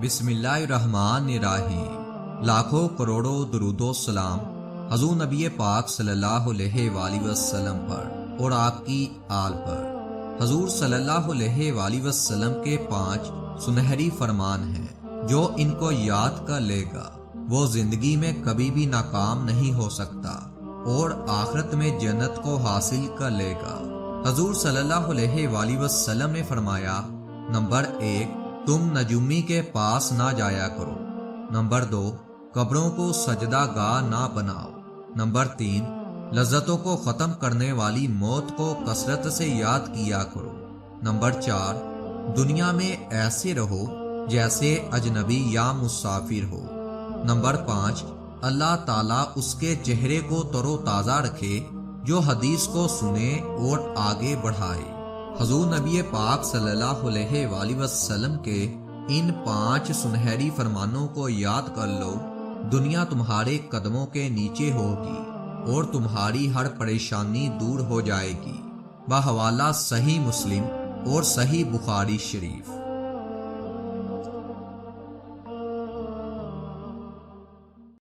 بسم اللہ الرحمن الرحیم۔ لاکھوں کروڑوں درود و سلام حضور نبی پاک صلی اللہ علیہ وآلہ وسلم پر اور آپ کی آل پر۔ حضور صلی اللہ علیہ وآلہ وسلم کے 5 سنہری فرمان ہیں، جو ان کو یاد کر لے گا وہ زندگی میں کبھی بھی ناکام نہیں ہو سکتا اور آخرت میں جنت کو حاصل کر لے گا۔ حضور صلی اللہ علیہ وآلہ وسلم نے فرمایا، نمبر 1، تم نجومی کے پاس نہ جایا کرو۔ نمبر 2، قبروں کو سجدہ گاہ نہ بناؤ۔ نمبر 3، لذتوں کو ختم کرنے والی موت کو کثرت سے یاد کیا کرو۔ نمبر 4، دنیا میں ایسے رہو جیسے اجنبی یا مسافر ہو۔ نمبر 5، اللہ تعالیٰ اس کے چہرے کو تر و تازہ رکھے جو حدیث کو سنے اور آگے بڑھائے۔ حضور نبی پاک صلی اللہ علیہ وآلہ وسلم کے ان 5 سنہری فرمانوں کو یاد کر لو، دنیا تمہارے قدموں کے نیچے ہوگی اور تمہاری ہر پریشانی دور ہو جائے گی۔ بحوالہ صحیح مسلم اور صحیح بخاری شریف۔